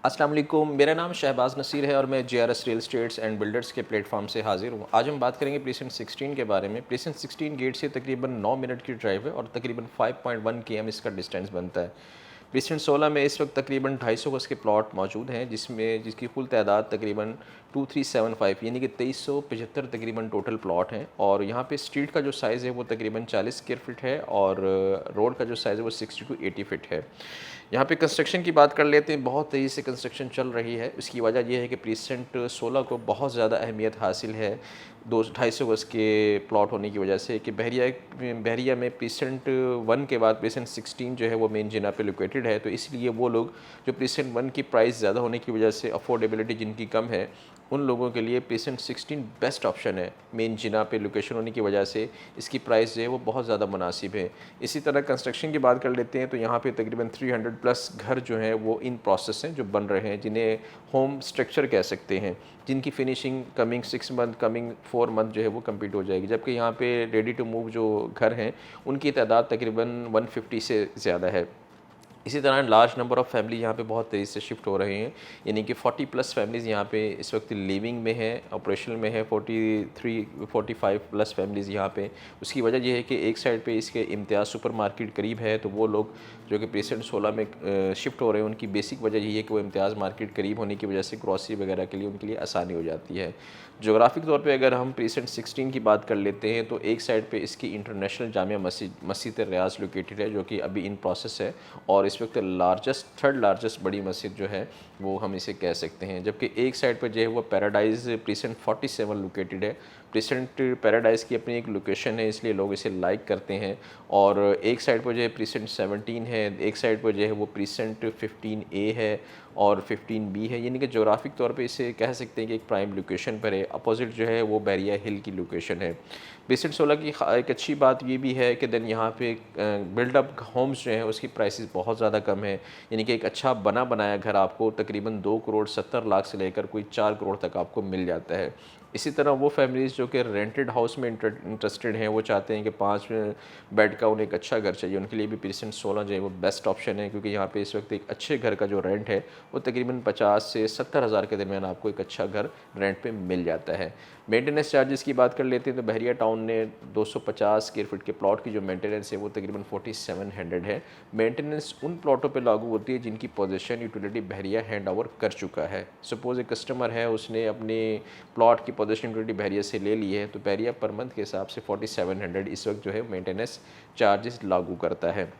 अस्सलाम वालेकुम, मेरा नाम शहबाज नसीर है और मैं JRS real estates and builders के प्लेटफॉर्म से हाजिर हूँ। आज हम बात करेंगे प्रीसेंट 16 के बारे में। प्रीसेंट 16 गेट से तकरीबन 9 मिनट की ड्राइव है और तकरीबन 5.1 km इसका डिस्टेंस बनता है। प्रीसेंट 16 में इस वक्त तकरीबन 250 गज के प्लॉट मौजूद हैं, जिसकी कुल तादाद तकरीबन 2375 यानी कि 2375 तकरीबन टोटल प्लॉट हैं। और यहाँ पे स्ट्रीट का जो साइज़ है वो तकरीबन 40 स्क्वायर फीट है और रोड का जो साइज़ है वो 60 to 80 फीट है। यहाँ पे कंस्ट्रक्शन की बात कर लेते हैं। बहुत तेज़ी से कंस्ट्रक्शन चल रही है। इसकी वजह यह है कि प्रीसेंट 16 को बहुत ज़्यादा अहमियत हासिल है 250 गज के प्लॉट होने की वजह से कि बहरिया में प्रीसेंट 1 के बाद प्रीसेंट 16 जो है वो मेन जिना पे लोकेटेड है। तो इसलिए वो लोग जो प्रीसेंट 1 की प्राइस ज़्यादा होने की वजह से अफोर्डेबिलिटी जिनकी कम है, उन लोगों के लिए प्रीसेंट 16 बेस्ट ऑप्शन है। मेन जिना पे लोकेशन होने की वजह से इसकी प्राइस जो है वो बहुत ज़्यादा मुनासिब है। इसी तरह कंस्ट्रक्शन की बात कर लेते हैं तो यहाँ पे तकरीबन 300 प्लस घर जो हैं वो इन प्रोसेस हैं, जो बन रहे हैं, जिन्हें होम स्ट्रक्चर कह सकते हैं, जिनकी finishing coming 6 month coming 4 month जो है वो कंप्लीट हो जाएगी। जबकि यहाँ पे रेडी टू मूव जो घर हैं उनकी तादाद तकरीबन 150 से ज़्यादा है। इसी तरह लार्ज नंबर ऑफ़ फैमिली यहाँ पे बहुत तेज़ी से शिफ्ट हो रहे हैं, यानी कि 40 प्लस फैमिलीज़ यहाँ पे इस वक्त लिविंग में है, ऑपरेशनल में है 43-45 प्लस फैमिलीज़ यहाँ पे। उसकी वजह यह है कि एक साइड पे इसके इम्तियाज़ सुपर मार्केट करीब है, तो वो लोग जो कि प्रीसेंट 16 में शिफ्ट हो रहे हैं उनकी बेसिक वजह यही है कि वो इम्तियाज़ मार्केट करीब होने की वजह से ग्रॉसरी वगैरह के लिए उनके लिए आसानी हो जाती है। जोग्राफिक तौर पे अगर हम प्रीसेंट 16 की बात कर लेते हैं तो एक साइड पे इसकी इंटरनेशनल जामिया मस्जिद रियाज लोकेटेड है, जो कि अभी इन प्रोसेस है और इस वक्त थर्ड लार्जेस्ट बड़ी मस्जिद जो है वो हम इसे कह सकते हैं। जबकि एक साइड पर जो है वो पैराडाइज़ प्रीसेंट 47 लोकेटेड है। प्रीसेंट पैराडाइज़ की अपनी एक लोकेशन है, इसलिए लोग इसे लाइक करते हैं। और एक साइड पर जो है प्रीसेंट 17 है, एक साइड पर जो है वो प्रीसेंट 15A है और 15B है, यानी कि जोग्राफिक तौर पे इसे कह सकते हैं कि एक प्राइम लोकेशन पर है। अपोजिट जो है वो बैरिया हिल की लोकेशन है। प्रीसेंट 16 की एक अच्छी बात ये भी है कि देन यहाँ पे बिल्डअप होम्स जो हैं उसकी प्राइसेस बहुत ज़्यादा कम है, यानी कि एक अच्छा बना बनाया घर आपको तकरीबन 2 करोड़ 70 लाख से लेकर कोई 4 करोड़ तक आपको मिल जाता है। इसी तरह वो फैमिलीज़ जो कि रेंटेड हाउस में इंटरेस्टेड हैं, वो चाहते हैं कि 5 बेड का उन्हें एक अच्छा घर चाहिए, उनके लिए भी प्रीसेंट 16 जो है वो बेस्ट ऑप्शन है। क्योंकि यहाँ पे इस वक्त एक अच्छे घर का जो रेंट है वो तकरीबन 50 से 70 हज़ार के दरमियान आपको एक अच्छा घर रेंट पे मिल जाता है। मेंटेनेंस चार्जेस की बात कर लेते हैं तो बहरिया टाउन ने 250 स्क्वायर फीट के प्लॉट की जो मेंटेनेंस है वो तकरीबन 4700 है। मेंटेनेंस उन प्लॉटों पे लागू होती है जिनकी पोजीशन यूटिलिटी बहरिया हैंड ओवर कर चुका है। सपोज़ एक कस्टमर है, उसने अपने प्लॉट की पोजीशन यूटिलिटी बहरिया से ले ली है, तो बहरिया पर मंथ के हिसाब से 4700 इस वक्त जो है मेंटेनेंस चार्जेस लागू करता है।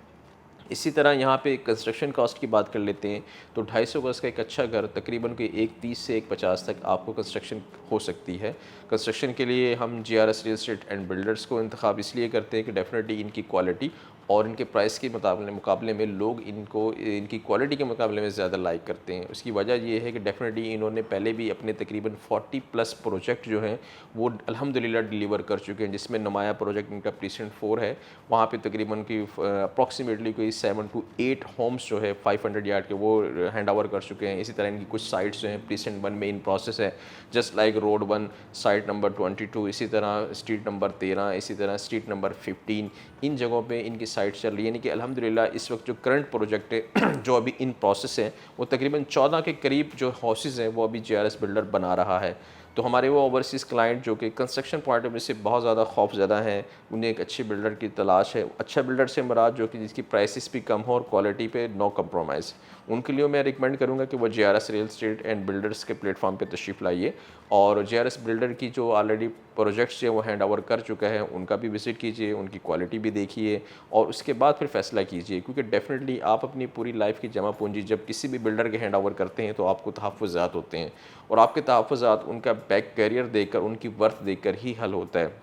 इसी तरह यहाँ पे कंस्ट्रक्शन कॉस्ट की बात कर लेते हैं तो 250 गज का एक अच्छा घर तकरीबन कोई 130 से 150 तक आपको कंस्ट्रक्शन हो सकती है। कंस्ट्रक्शन के लिए हम JRS real estate and builders को इंतखाब इसलिए करते हैं कि डेफिनेटली इनकी क्वालिटी और इनके प्राइस के मुकाबले में लोग इनकी क्वालिटी के मुकाबले में ज़्यादा लाइक करते हैं। उसकी वजह ये है कि डेफिनेटली इन्होंने पहले भी अपने तकरीबन 40 प्लस प्रोजेक्ट जो हैं वो अल्हम्दुलिल्लाह डिलीवर कर चुके हैं, जिसमें नुमाया प्रोजेक्ट इनका प्रीसेंट 4 है। वहाँ पे तकरीबन की अप्रॉक्सीमेटली कोई 7 to 8 होम्स जो है 500 यार्ड के वो हैंड ओवर कर चुके हैं। इसी तरह इनकी कुछ साइट्स जो हैं प्रीसेंट 1 में इन प्रोसेस है, just like road 1 site number 22, इसी तरह स्ट्रीट नंबर 13, इसी तरह स्ट्रीट नंबर 15, इन जगहों पे इनकी साइट चल रही है। यानी कि अल्हम्दुलिल्लाह इस वक्त जो करंट प्रोजेक्ट है जो अभी इन प्रोसेस है वो तकरीबन 14 के करीब जो हाउसेज़ हैं वो अभी जेआरएस बिल्डर बना रहा है। तो हमारे वो ओवरसीज़ क्लाइंट जो कि कंस्ट्रक्शन पॉइंट ऑफ व्यू से बहुत ज़्यादा खौफज़दा हैं, उन्हें एक अच्छे बिल्डर की तलाश है। अच्छा बिल्डर से मुराद जो कि जिसकी प्राइसेस भी कम हो और क्वालिटी पे नो कंप्रोमाइज़, उनके लिए मैं रिकमेंड करूँगा कि वो JRS real estate and builders के प्लेटफॉर्म पे तशरीफ़ लाइए और जेआरएस बिल्डर की जो ऑलरेडी प्रोजेक्ट्स हैं वो हैंड ओवर कर चुका है उनका भी विज़िट कीजिए, उनकी क्वालिटी भी देखिए और उसके बाद फिर फ़ैसला कीजिए। क्योंकि डेफ़िनेटली आप अपनी पूरी लाइफ की जमा पूंजी जब किसी भी बिल्डर के हैंड ओवर करते हैं तो आपको तहफ़्फ़ुज़ात होते हैं और आपके तहफ़्फ़ुज़ात उनका बैक कैरियर देखकर, उनकी वर्थ देखकर ही हल होता है।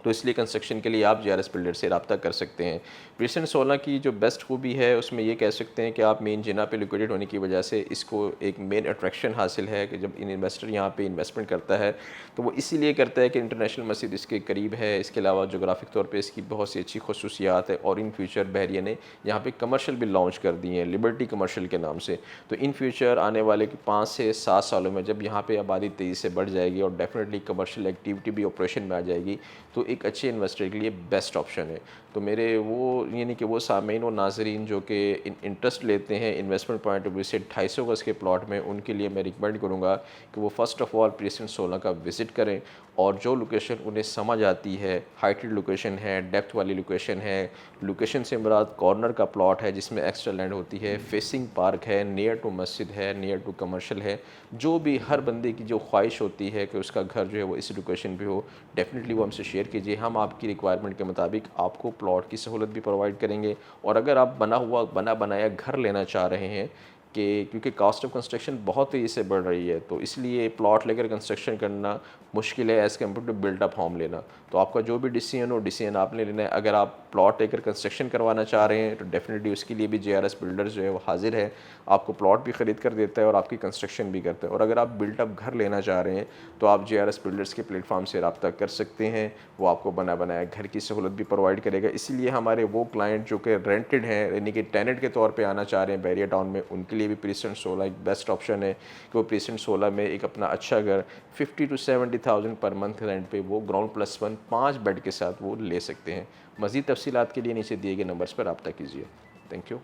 तो इसलिए कंस्ट्रक्शन के लिए आप जेआरएस बिल्डर से रब्ता कर सकते हैं। प्रीसेंट 16 की जो बेस्ट खूबी है उसमें ये कह सकते हैं कि आप मेन जिना पे लोकेटेड होने की वजह से इसको एक मेन अट्रैक्शन हासिल है कि जब इन्वेस्टर यहाँ पे इन्वेस्टमेंट करता है तो वो इसीलिए करता है कि इंटरनेशनल मस्जिद इसके करीब है। इसके अलावा जोग्राफिक तौर पर इसकी बहुत सी अच्छी खसूसियात है और इन फ्यूचर बहरिया ने यहाँ पर कमर्शल भी लॉन्च कर दिए हैं लिबर्टी कमर्शल के नाम से। तो इन फ्यूचर आने वाले 5 से 7 सालों में जब यहाँ पर आबादी तेज़ी से बढ़ जाएगी और डेफिनेटली कमर्शल एक्टिविटी भी ऑपरेशन में आ जाएगी तो एक अच्छे इन्वेस्टर के लिए बेस्ट ऑप्शन है। तो मेरे वो यानी कि वो सामीन और नाज़रीन जो कि इंटरेस्ट लेते हैं इन्वेस्टमेंट पॉइंट ऑफ व्यू से 250 गज़ के प्लॉट में, उनके लिए मैं रिकमेंड करूँगा कि वो फ़र्स्ट ऑफ़ ऑल प्रेसिडेंट 16 का विज़िट करें और जो लोकेशन उन्हें समझ आती है, हाइटेड लोकेशन है, डेप्थ वाली लोकेशन है, लोकेशन से मुराद कॉर्नर का प्लॉट है जिसमें एक्स्ट्रा लैंड होती है, फेसिंग पार्क है, नियर टू मस्जिद है, नियर टू कमर्शियल है, जो भी हर बंदे की जो ख्वाहिश होती है कि उसका घर जो है वो इस लोकेशन पे हो, डेफिनेटली वो हमसे शेयर कीजिए। हम आपकी रिक्वायरमेंट के मुताबिक आपको प्लॉट की सहूलत भी प्रोवाइड करेंगे। और अगर आप बना बनाया घर लेना चाह रहे हैं कि क्योंकि कास्ट ऑफ कंस्ट्रक्शन बहुत तेज़ी से बढ़ रही है, तो इसलिए प्लॉट लेकर कंस्ट्रक्शन करना मुश्किल है as compare to built up home लेना। तो आपका जो भी डिसीजन हो, डिसीजन आपने लेना है। अगर आप प्लॉट लेकर कंस्ट्रक्शन करवाना चाह रहे हैं तो डेफिनेटली उसके लिए भी JRS बिल्डर्स जो है वो हाजिर है, आपको प्लॉट भी ख़रीद कर देता है और आपकी कंस्ट्रक्शन भी करता है। और अगर आप बिल्टअप घर लेना चाह रहे हैं तो आप JRS बिल्डर्स के प्लेटफॉर्म से रब्ता कर सकते हैं, वो आपको बना बनाया घर की सहूलत भी प्रोवाइड करेगा। इसीलिए हमारे वो क्लाइंट जो कि रेंटेड हैं यानी कि टेनेंट के तौर पे आना चाह रहे हैं बैरिया टाउन में, उनके लिए भी प्रेसिडेंट 16 एक बेस्ट ऑप्शन है कि वो प्रेसिडेंट 16 में एक अपना अच्छा घर 50 to 70,000 पर मंथ रेंट पे वो ग्राउंड +1 5 बेड के साथ वो ले सकते हैं। मज़ीद तफ़सीलात के लिए नीचे दिए गए नंबर्स पर रब्ता कीजिए। Thank you.